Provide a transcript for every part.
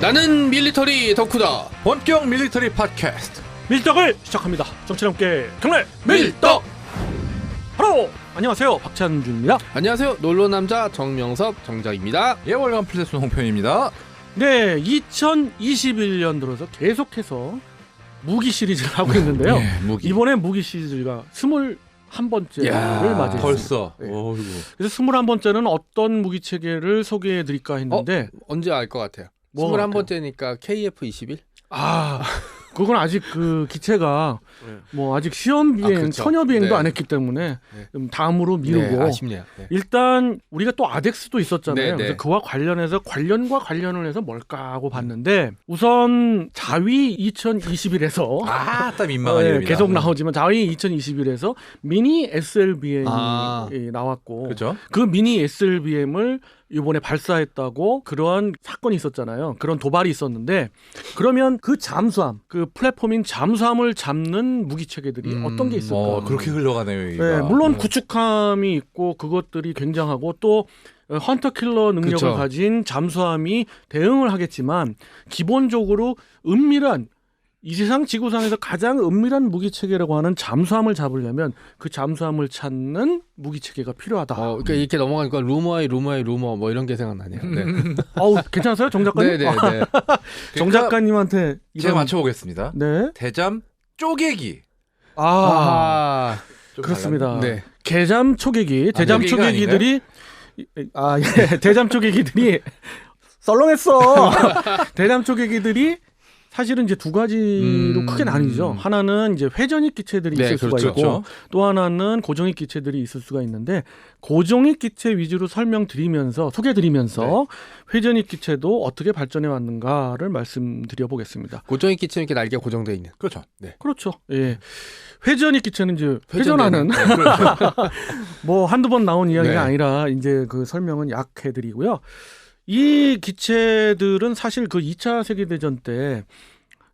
나는 밀리터리 덕후다. 본격 밀리터리 팟캐스트 밀떡을 시작합니다. 정치와 함께 경례 밀떡. 바로 안녕하세요, 박찬준입니다. 안녕하세요, 놀러남자 정명섭 정작입니다. 예, 월간 플레스 홍편입니다. 네, 2021년 들어서 계속해서 무기 시리즈를 하고 있는데요. 예, 무기. 이번에 무기 시리즈가 21번째를 맞이했습니다. 벌써. 네. 어이구. 그래서 21번째는 어떤 무기 체계를 소개해드릴까 했는데 언제 알 것 같아요? 뭐 21번째니까 KF-21? 그건 아직 그 기체가 뭐 아직 시험 비행, 그렇죠. 천여 비행도 네. 안 했기 때문에 네. 좀 다음으로 미루고. 네, 아쉽네요. 네. 일단 우리가 또 아덱스도 있었잖아요. 네, 네. 그래서 그와 관련해서 관련을 해서 뭘까 하고 봤는데 우선 자위 2021에서 딱 민망한 이름이다. 계속 나오지만 자위 2021에서 미니 SLBM이 나왔고 그렇죠. 그 미니 SLBM을 이번에 발사했다고 그러한 사건이 있었잖아요. 그런 도발이 있었는데 그러면 그 잠수함, 그 플랫폼인 잠수함을 잡는 무기 체계들이 어떤 게 있을까? 그렇게 흘러가네요. 네, 물론 구축함이 있고 그것들이 굉장하고 또 헌터 킬러 능력을 그쵸. 가진 잠수함이 대응을 하겠지만 기본적으로 은밀한 이 세상 지구상에서 가장 은밀한 무기 체계라고 하는 잠수함을 잡으려면 그 잠수함을 찾는 무기 체계가 필요하다. 그러니까 이렇게 넘어가니까 루머 뭐 이런 게 생각나네요. 네. 괜찮으세요, 정 작가님? 네네네. 정 작가님한테 제가 맞춰보겠습니다. 네. 대잠 쪼개기. 그렇습니다. 네. 개잠 초계기, 대잠 여기가 초계기들이 대잠 초계기들이 썰렁했어. 대잠 초계기들이 사실은 이제 두 가지로 크게 나뉘죠. 하나는 이제 회전익 기체들이 네, 있을 수가 그렇죠. 있고 그렇죠. 또 하나는 고정익 기체들이 있을 수가 있는데 고정익 기체 위주로 소개드리면서 회전익 기체도 어떻게 발전해 왔는가를 말씀드려 보겠습니다. 고정익 기체는 이렇게 날개가 고정되어 있는. 그렇죠. 네. 그렇죠. 예. 회전익 기체는 이제 회전하는 뭐 한두 번 나온 이야기가 네. 아니라 이제 그 설명은 약 해드리고요. 이 기체들은 사실 그 2차 세계대전 때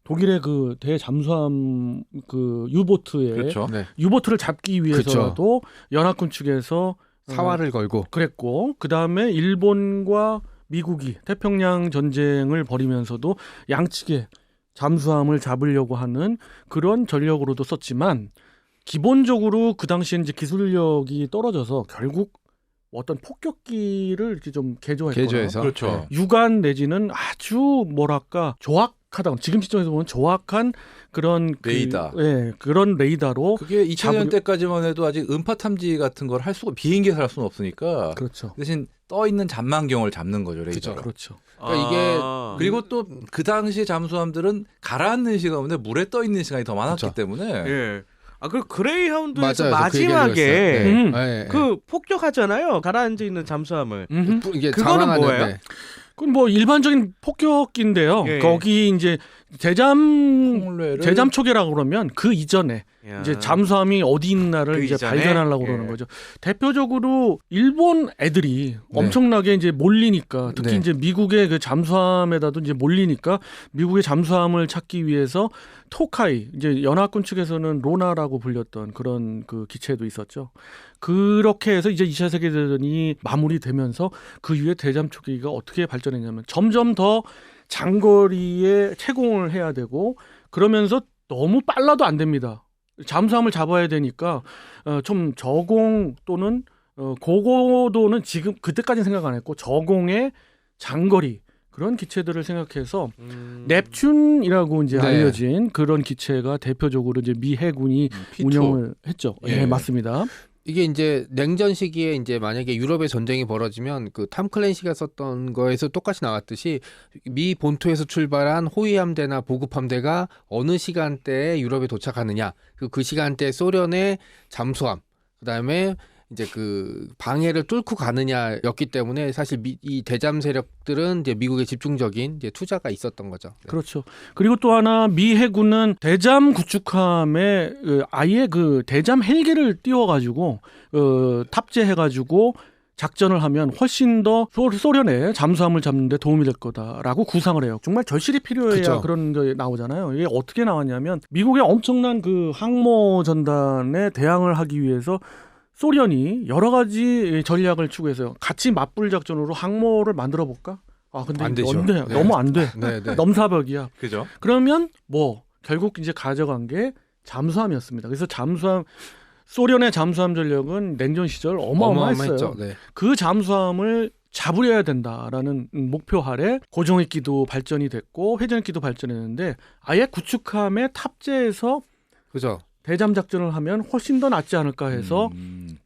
독일의 그 대잠수함 그 유보트에 그렇죠. 네. 유보트를 잡기 위해서도 연합군 측에서 사활을 걸고. 그랬고 그다음에 일본과 미국이 태평양 전쟁을 벌이면서도 양측에 잠수함을 잡으려고 하는 그런 전력으로도 썼지만 기본적으로 그 당시에 이제 기술력이 떨어져서 결국 어떤 폭격기를 이렇게 좀 개조했거나 개조해서. 그렇죠. 유관 내지는 아주 뭐랄까 조악하다. 지금 시점에서 보면 조악한 그런 레이더. 그런 레이더로 그게 2000년 때까지만 해도 아직 음파 탐지 같은 걸 할 수가 비행기에서 할 수는 없으니까 그렇죠. 대신 떠 있는 잠망경을 잡는 거죠, 레이더. 그렇죠. 그러니까 이게 그리고 또 그 당시 잠수함들은 가라앉는 시간보다 물에 떠 있는 시간이 더 많았기 그렇죠. 때문에 예. 그 그레이하운드에서 맞아요. 그 얘기를 마지막에 했어요. 네. 그 폭격하잖아요. 가라앉아 있는 잠수함을. 이게 그거는 장황하는, 뭐예요? 네. 그건 뭐 일반적인 폭격기인데요. 예. 거기 이제 폭뢰를 대잠 초계라고 그러면 그 이전에 이제 잠수함이 어디 있나를 그 이제 이전에? 발견하려고 그러는 거죠. 대표적으로 일본 애들이 엄청나게 이제 몰리니까 특히 네. 이제 미국의 그 잠수함에다도 이제 몰리니까 미국의 잠수함을 찾기 위해서 토카이 이제 연합군 측에서는 로나라고 불렸던 그런 그 기체도 있었죠. 그렇게 해서 이제 2차 세계대전이 마무리되면서 그 이후에 대잠 초계기가 어떻게 발전했냐면 점점 더 장거리에 채공을 해야 되고 그러면서 너무 빨라도 안 됩니다. 잠수함을 잡아야 되니까 좀 저공 또는 고고도는 지금 그때까지는 생각 안 했고 저공의 장거리 그런 기체들을 생각해서 넵튠이라고 이제 네. 알려진 그런 기체가 대표적으로 이제 미 해군이 P2. 운영을 했죠. 예. 예, 맞습니다. 이게 이제 냉전 시기에 이제 만약에 유럽의 전쟁이 벌어지면 그 탐 클랜시가 썼던 거에서 똑같이 나왔듯이 미 본토에서 출발한 호위 함대나 보급 함대가 어느 시간대에 유럽에 도착하느냐 그 시간대에 소련의 잠수함 그다음에 이제 그 방해를 뚫고 가느냐였기 때문에 사실 이 대잠 세력들은 이제 미국의 집중적인 이제 투자가 있었던 거죠. 네. 그렇죠. 그리고 또 하나 미 해군은 대잠 구축함에 아예 그 대잠 헬기를 띄워가지고 탑재해가지고 작전을 하면 훨씬 더 소련의 잠수함을 잡는 데 도움이 될 거다라고 구상을 해요. 정말 절실히 필요해야 그쵸. 그런 게 나오잖아요. 이게 어떻게 나왔냐면 미국의 엄청난 그 항모 전단에 대항을 하기 위해서 소련이 여러 가지 전략을 추구해서요. 같이 맞불 작전으로 항모를 만들어 볼까? 아 근데 안 되죠. 안 돼. 네. 너무 안 돼. 네, 네. 넘사벽이야. 그죠? 그러면 뭐 결국 이제 가져간 게 잠수함이었습니다. 그래서 잠수함 소련의 잠수함 전력은 냉전 시절 어마어마했어요. 어마어마했죠. 네. 그 잠수함을 잡으려야 된다라는 목표 아래 고정익기도 발전이 됐고 회전익기도 발전했는데 아예 구축함에 탑재해서 그죠. 대잠 작전을 하면 훨씬 더 낫지 않을까 해서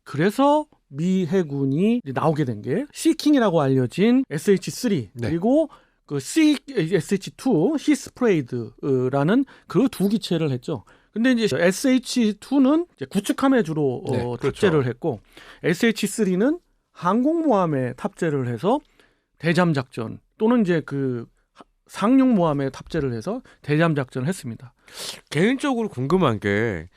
그래서 미 해군이 이제 나오게 된 게 시킹이라고 알려진 SH-3 네. 그리고 그 SH-2 시스프레이드라는 그 두 기체를 했죠. 근데 이제 SH-2는 이제 구축함에 주로 네, 그렇죠. 탑재를 했고 SH-3는 항공모함에 탑재를 해서 대잠 작전 또는 이제 그 상륙모함에 탑재를 해서 대잠 작전을 했습니다. 개인적으로 궁금한 게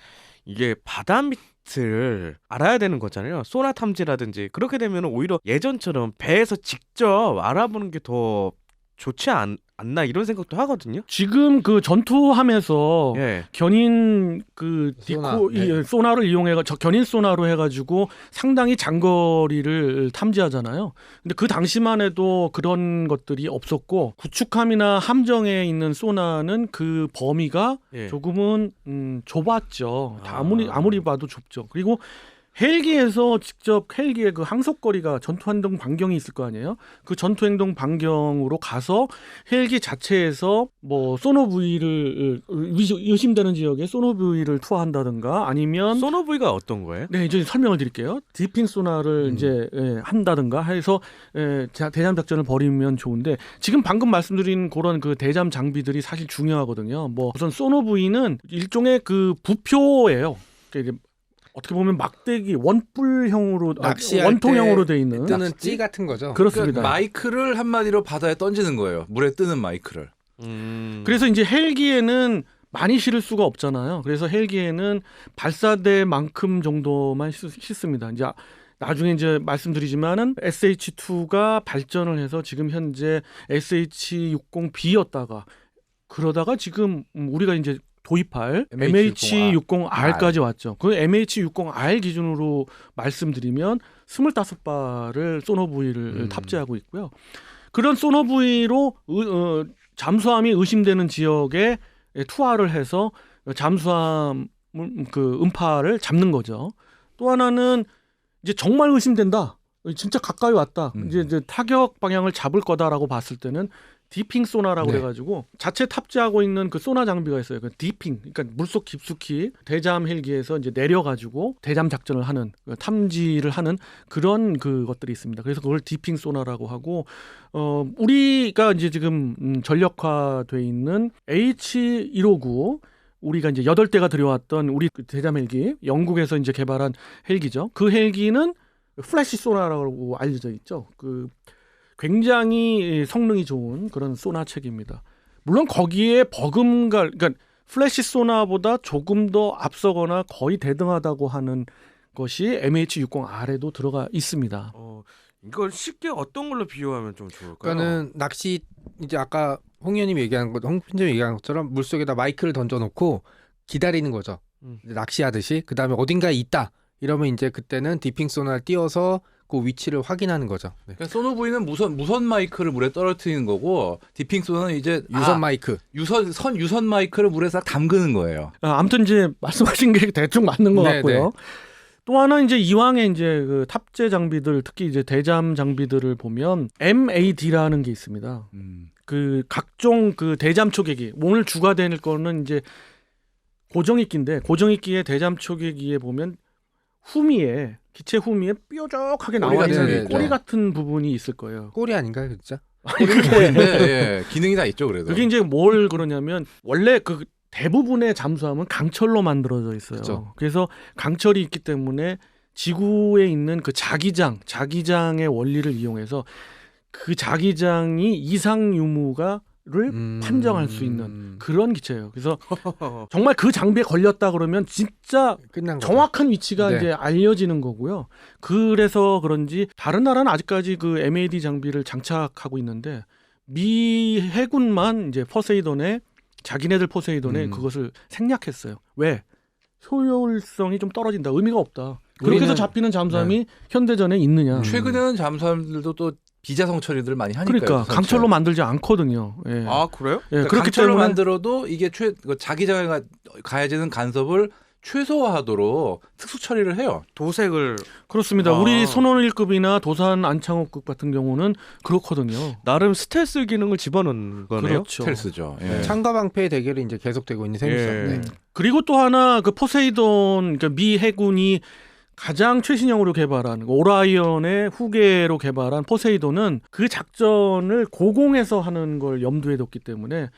이게 바다 밑을 알아야 되는 거잖아요. 소나 탐지라든지 그렇게 되면 오히려 예전처럼 배에서 직접 알아보는 게 더 좋지 않나 이런 생각도 하거든요. 지금 그 전투함에서 예. 견인 그 소나, 디코 네. 소나를 이용해 견인 소나로 해가지고 상당히 장거리를 탐지하잖아요. 근데 그 당시만 해도 그런 것들이 없었고 구축함이나 함정에 있는 소나는 그 범위가 예. 조금은 좁았죠. 아. 아무리 봐도 좁죠. 그리고 헬기에서 직접 헬기의 그 항속거리가 전투행동 반경이 있을 거 아니에요. 그 전투행동 반경으로 가서 헬기 자체에서 뭐 소노부이를 의심되는 지역에 소노부이를 투하한다든가 아니면 소노브이가 어떤 거예요? 네 이제 설명을 드릴게요. 디핑 소나를 이제 한다든가 해서 대잠 작전을 벌이면 좋은데 지금 방금 말씀드린 그런 그 대잠 장비들이 사실 중요하거든요. 뭐 우선 소노부이는 일종의 그 부표예요. 그러니까 어떻게 보면 막대기 원뿔형으로 낚시할 원통형으로 때 돼 있는 뜨는 찌 같은 거죠. 그렇습니다. 그러니까 마이크를 한마디로 바다에 던지는 거예요. 물에 뜨는 마이크를. 그래서 이제 헬기에는 많이 실을 수가 없잖아요. 그래서 헬기에는 발사대만큼 정도만 싣습니다. 이제 나중에 이제 말씀드리지만은 SH-2가 발전을 해서 지금 현재 SH-60B였다가 그러다가 지금 우리가 이제 도입할 MH-60R까지 왔죠. 그 MH-60R 기준으로 말씀드리면 25발을 소노부이를 탑재하고 있고요. 그런 소노부이로 잠수함이 의심되는 지역에 투하를 해서 잠수함 그 음파를 잡는 거죠. 또 하나는 이제 정말 의심된다. 진짜 가까이 왔다. 이제 타격 방향을 잡을 거다라고 봤을 때는 디핑 소나라고 네. 그래가지고 자체 탑재하고 있는 그 소나 장비가 있어요. 그 디핑, 그러니까 물속 깊숙이 대잠 헬기에서 이제 내려가지고 대잠 작전을 하는 탐지를 하는 그런 그것들이 있습니다. 그래서 그걸 디핑 소나라고 하고 우리가 이제 지금 전력화돼 있는 H159 우리가 이제 8대가 들여왔던 우리 대잠 헬기 영국에서 이제 개발한 헬기죠. 그 헬기는 플래시 소나라고 알려져 있죠. 그 굉장히 성능이 좋은 그런 소나책입니다. 물론 거기에 버금갈, 그러니까 플래시 소나보다 조금 더 앞서거나 거의 대등하다고 하는 것이 MH-60R에도 들어가 있습니다. 이걸 쉽게 어떤 걸로 비유하면 좀 좋을까요? 그러니까는 낚시 이제 아까 홍 의원님이 얘기한 것, 홍 편집이 얘기한 것처럼 물 속에다 마이크를 던져놓고 기다리는 거죠. 낚시하듯이. 그 다음에 어딘가에 있다. 이러면 이제 그때는 디핑 소나를 띄워서 그 위치를 확인하는 거죠. 네. 그러니까 소노부이는 무선 마이크를 물에 떨어뜨리는 거고 디핑 소나는 이제 유선 마이크. 유선 마이크를 물에 싹 담그는 거예요. 아무튼 이제 말씀하신 게 대충 맞는 것 네, 같고요. 네. 또 하나 이제 이왕에 이제 그 탑재 장비들 특히 이제 대잠 장비들을 보면 MAD라는 게 있습니다. 그 각종 그 대잠 초계기 오늘 주가 될 거는 이제 고정익기인데 고정익기의 대잠 초계기에 보면 후미에 기체 후미에 뾰족하게 나와 꼬리 있는 같은, 꼬리 네. 같은 부분이 있을 거예요. 꼬리 아닌가요, 진짜? 네, 예. 기능이 다 있죠, 그래도. 그게 이제 뭘 그러냐면 원래 그 대부분의 잠수함은 강철로 만들어져 있어요. 그쵸. 그래서 강철이 있기 때문에 지구에 있는 그 자기장의 원리를 이용해서 그 자기장이 이상 유무가를 판정할 수 있는 그런 기체예요. 그래서 정말 그 장비에 걸렸다 그러면 진짜 끝난 거죠. 정확한 위치가 네. 이제 알려지는 거고요. 그래서 그런지 다른 나라는 아직까지 그 MAD 장비를 장착하고 있는데 미 해군만 이제 자기네들 포세이돈에 그것을 생략했어요. 왜? 효율성이 좀 떨어진다. 의미가 없다. 그렇게 해서 우리는- 잡히는 잠수함이 현대전에 있느냐. 최근에는 잠수함들도 또 비자성 처리들을 많이 하니까요. 그러니까 선체. 강철로 만들지 않거든요. 예. 아 그래요? 예, 그러니까 그렇기 강철로 때문에 만들어도 이게 자기장에 가해지는 간섭을 최소화하도록 특수 처리를 해요. 도색을 그렇습니다. 아. 우리 손원 1급이나 도산 안창호급 같은 경우는 그렇거든요. 나름 스텔스 기능을 집어넣은 거네요. 그렇죠. 스텔스죠. 예. 창과 방패의 대결이 이제 계속되고 있는 셈이죠. 예. 네. 그리고 또 하나 그 포세이돈 그러니까 미 해군이 가장 최신형으로 개발한 오라이언의 후계로 개발한 포세이돈은 그 작전을 고공에서 하는 걸 염두에 뒀기 때문에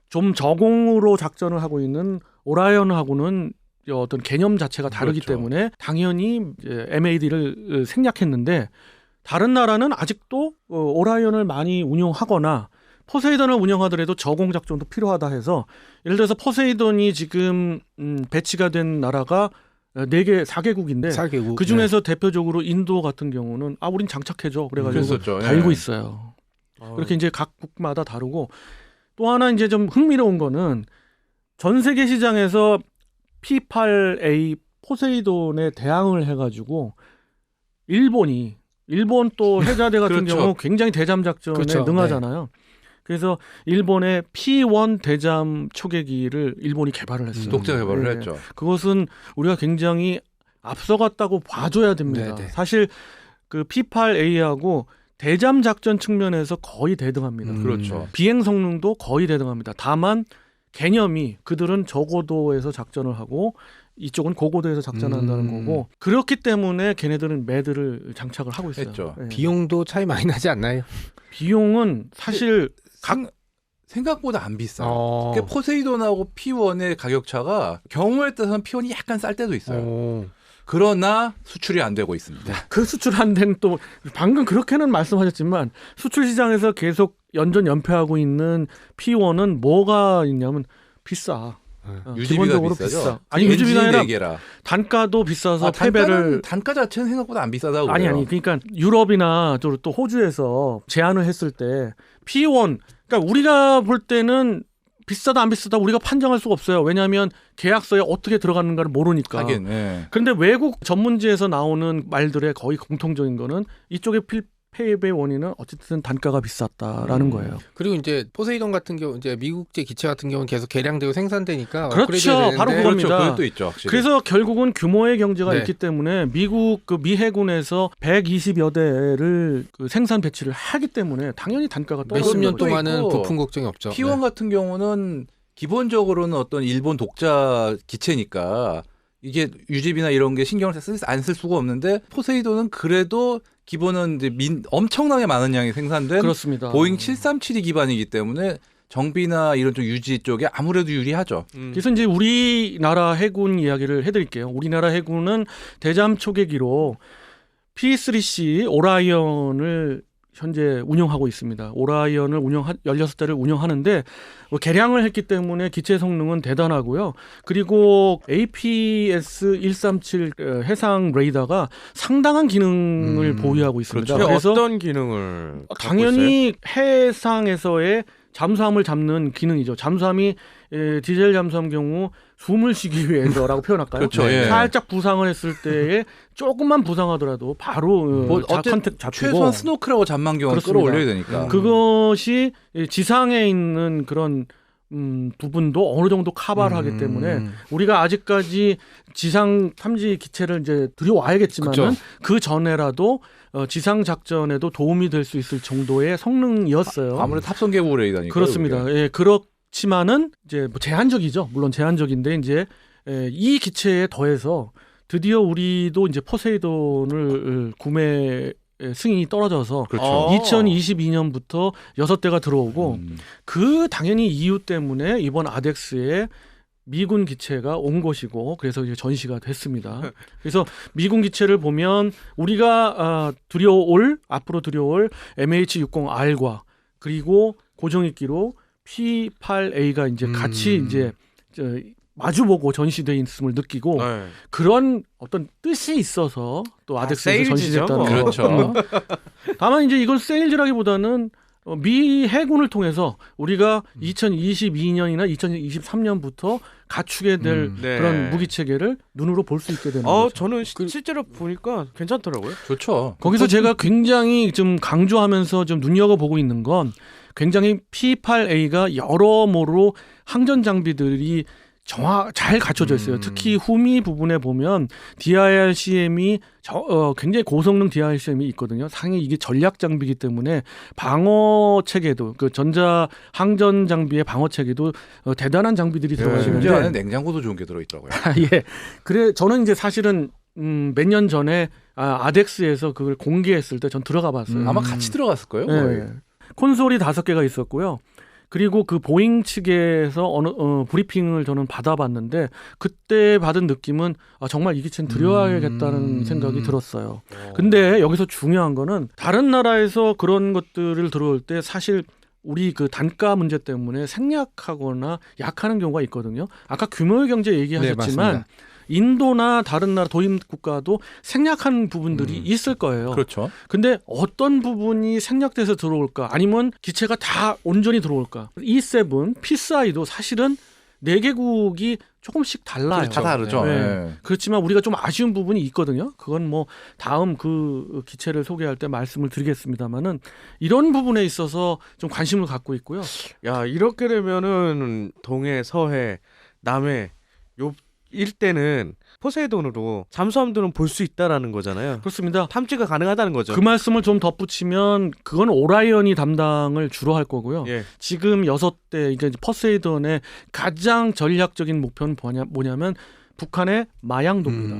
좀 저공으로 작전을 하고 있는 오라이언하고는 어떤 개념 자체가 다르기 그렇죠. 때문에 당연히 MAD를 생략했는데 다른 나라는 아직도 오라이언을 많이 운용하거나 포세이돈을 운영하더라도 저공 작전도 필요하다 해서 예를 들어서 포세이돈이 지금 배치가 된 나라가 4개국인데 4개국. 그 중에서 대표적으로 인도 같은 경우는 우린 장착해줘 그래가지고 그랬었죠. 예. 달고 있어요. 그렇게 이제 각 국마다 다르고 또 하나 이제 좀 흥미로운 거는 전 세계 시장에서 P8A 포세이돈에 대항을 해가지고 일본 또 해자대 같은 그렇죠. 경우 굉장히 대잠 작전에 그렇죠. 능하잖아요. 그래서 일본의 P1 대잠 초계기를 일본이 개발을 했어요. 독자 개발을 네. 했죠. 그것은 우리가 굉장히 앞서갔다고 봐줘야 됩니다. 네네. 사실 그 P8A하고 대잠 작전 측면에서 거의 대등합니다. 그렇죠. 비행 성능도 거의 대등합니다. 다만 개념이 그들은 저고도에서 작전을 하고 이쪽은 고고도에서 작전한다는 거고 그렇기 때문에 걔네들은 매드를 장착을 하고 있어요. 했죠. 예. 비용도 차이 많이 나지 않나요? 비용은 사실 생각보다 안 비싸요. 어. 그러니까 포세이돈하고 P1의 가격 차가 경우에 따라서는 P1이 약간 쌀 때도 있어요. 어. 그러나 수출이 안 되고 있습니다. 그 수출 안 된 또 방금 그렇게는 말씀하셨지만 수출 시장에서 계속 연전연패하고 있는 P1은 뭐가 있냐면 비싸. 유지비가 기본적으로 비싸죠. 비싸. 아니 유지비가 아니라 얘기라. 단가도 비싸서 패배를 단가 자체는 생각보다 안 비싸다고 아니 그래요. 그러니까 유럽이나 또 호주에서 제안을 했을 때 P1 그러니까 우리가 볼 때는 비싸다 안 비싸다 우리가 판정할 수가 없어요. 왜냐하면 계약서에 어떻게 들어가는가를 모르니까. 하긴. 예. 그런데 외국 전문지에서 나오는 말들의 거의 공통적인 거는 이쪽의 패배 원인은 어쨌든 단가가 비쌌다라는 거예요. 그리고 이제 포세이돈 같은 경우 이제 미국제 기체 같은 경우는 계속 개량되고 생산되니까 그렇죠. 업그레이드가 되는데 바로 그렇죠. 그겁니다. 그것도 있죠. 확실히. 그래서 결국은 규모의 경제가 네. 있기 때문에 미국 그 미 해군에서 120여 대를 그 생산 배치를 하기 때문에 당연히 단가가 떨어지는 몇십 년 거죠. 동안은 있고, 부품 걱정이 없죠. P1 같은 경우는 기본적으로는 어떤 일본 독자 기체니까 이게 유지비나 이런 게 신경을 안 쓸 수가 없는데 포세이돈은 그래도 기본은 이제 엄청나게 많은 양이 생산된 그렇습니다. 보잉 737이 기반이기 때문에 정비나 이런 쪽 유지 쪽에 아무래도 유리하죠. 그래서 이제 우리나라 해군 이야기를 해드릴게요. 우리나라 해군은 대잠 초계기로 P3C 오라이언을 현재 운영하고 있습니다. 오라이언을 16대를 운영하는데 개량을 했기 때문에 기체 성능은 대단하고요. 그리고 APS-137 해상 레이더가 상당한 기능을 보유하고 있습니다. 그렇죠. 그래서 어떤 기능을 갖고 있어요? 당연히 해상에서의 잠수함을 잡는 기능이죠. 잠수함이 디젤 잠수함 경우 숨을 쉬기 위해서라고 표현할까요? 그렇죠. 예. 살짝 부상을 했을 때에 조금만 부상하더라도 바로 컨택 잡히고 최소한 스노클하고 잠만경은 그렇습니다. 끌어올려야 되니까. 그것이 지상에 있는 그런 부분도 어느 정도 커버를 하기 음. 때문에 우리가 아직까지 지상 탐지 기체를 이제 들여와야겠지만은 그쵸. 그 전에라도 지상 작전에도 도움이 될 수 있을 정도의 성능이었어요. 아무래도 탑승 계곡 레이더니까. 그렇습니다. 예, 그렇지만은 이제 뭐 제한적이죠. 물론 제한적인데 이제 이 기체에 더해서 드디어 우리도 이제 포세이돈을 구매 승인이 떨어져서 그렇죠. 2022년부터 6대가 들어오고 음. 그 당연히 이유 때문에 이번 아덱스에 미군 기체가 온 것이고 그래서 이제 전시가 됐습니다. 그래서 미군 기체를 보면 우리가 앞으로 들여올 MH-60R과 그리고 고정익기로 P8A가 이제 같이 이제 마주보고 전시돼 있음을 느끼고 네. 그런 어떤 뜻이 있어서 또 아덱스에서 세일즈죠, 전시됐다는 뭐. 거. 그렇죠. 다만 이제 이건 세일즈라기보다는 미 해군을 통해서 우리가 2022년이나 2023년부터 갖추게 될 네. 그런 무기 체계를 눈으로 볼 수 있게 되는 거죠. 저는 실제로 보니까 괜찮더라고요. 좋죠. 거기서 제가 굉장히 좀 강조하면서 좀 눈여겨보고 있는 건 굉장히 P8A가 여러모로 항전 장비들이 잘 갖춰져 있어요. 특히 후미 부분에 보면 DIRCM이 굉장히 고성능 DIRCM이 있거든요. 상당히 이게 전략 장비이기 때문에 방어 체계도 그 전자 항전 장비의 방어 체계도 대단한 장비들이 들어가 있는데 심지어 안에 냉장고도 좋은 게 들어있더라고요. 예. 그래 저는 이제 사실은 몇 년 전에 아덱스에서 그걸 공개했을 때 전 들어가 봤어요. 아마 같이 들어갔을 거예요. 거의. 네. 콘솔이 5개가 있었고요. 그리고 그 보잉 측에서 브리핑을 저는 받아봤는데 그때 받은 느낌은 정말 이 기체는 들여야겠다는 생각이 들었어요. 근데 여기서 중요한 거는 다른 나라에서 그런 것들을 들어올 때 사실 우리 그 단가 문제 때문에 생략하거나 약하는 경우가 있거든요. 아까 규모의 경제 얘기하셨지만 네, 인도나 다른 나라 도입 국가도 생략한 부분들이 있을 거예요. 그렇죠. 근데 어떤 부분이 생략돼서 들어올까? 아니면 기체가 다 온전히 들어올까? E7, P4I도 사실은 4개국이 조금씩 달라요. 다 다르죠. 네. 네. 그렇지만 우리가 좀 아쉬운 부분이 있거든요. 그건 뭐 다음 그 기체를 소개할 때 말씀을 드리겠습니다만은 이런 부분에 있어서 좀 관심을 갖고 있고요. 야, 이렇게 되면은 동해, 서해, 남해 요 일대는 포세이돈으로 잠수함들은 볼 수 있다라는 거잖아요. 그렇습니다. 탐지가 가능하다는 거죠. 그 말씀을 좀 덧붙이면 그건 오라이언이 담당을 주로 할 거고요. 예. 지금 6대 이게 포세이돈의 가장 전략적인 목표는 뭐냐면 북한의 마양도입니다.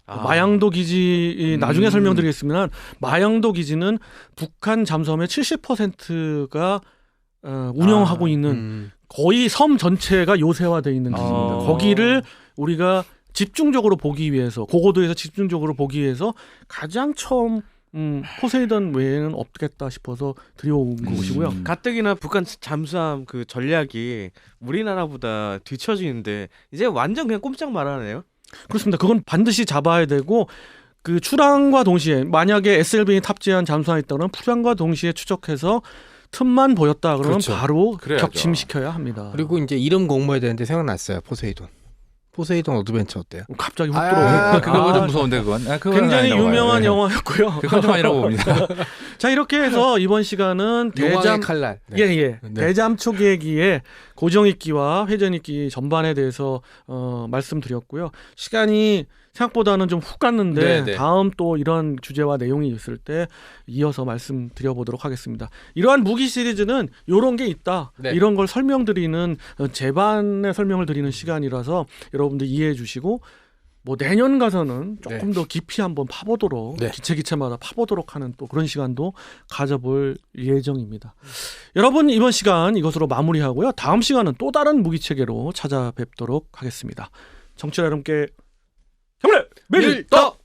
마양도 기지 나중에 설명드리겠습니다. 마양도 기지는 북한 잠수함의 70%가 운영하고 있는 거의 섬 전체가 요새화되어 있는 기지입니다. 거기를 우리가 집중적으로 보기 위해서 고고도에서 집중적으로 보기 위해서 가장 처음 포세이돈 외에는 없겠다 싶어서 들여온 것이고요. 가뜩이나 북한 잠수함 그 전략이 우리나라보다 뒤처지는데 이제 완전 그냥 꼼짝 말하네요. 그렇습니다. 그건 반드시 잡아야 되고 그 출항과 동시에 만약에 SLB이 탑재한 잠수함이 있다면 출항과 동시에 추적해서 틈만 보였다 그러면 그렇죠. 바로 그래야죠. 격침시켜야 합니다. 그리고 이제 이름 공모해야 되는데 생각났어요. 포세이돈 어드벤처 어때요? 갑자기 훅 들어오네. 그거 좀 무서운데 그건. 그건 굉장히 아니라고 유명한 봐요. 영화였고요. 그건 좀 아니라고 봅니다. 자 이렇게 해서 이번 시간은 용왕의 대잠 칼날. 네. 예. 네. 대잠 초계기의 고정익기와 회전익기 전반에 대해서 말씀드렸고요. 시간이 생각보다는 좀 훅 갔는데 네, 네. 다음 또 이런 주제와 내용이 있을 때 이어서 말씀드려보도록 하겠습니다. 이러한 무기 시리즈는 이런 게 있다. 네. 이런 걸 설명드리는 재반의 설명을 드리는 시간이라서 여러분들 이해해 주시고 뭐 내년 가서는 조금 더 깊이 한번 파보도록 네. 기체마다 파보도록 하는 또 그런 시간도 가져볼 예정입니다. 여러분 이번 시간 이것으로 마무리하고요. 다음 시간은 또 다른 무기체계로 찾아뵙도록 하겠습니다. 청취자 여러분께 힘을 밀 밀떡!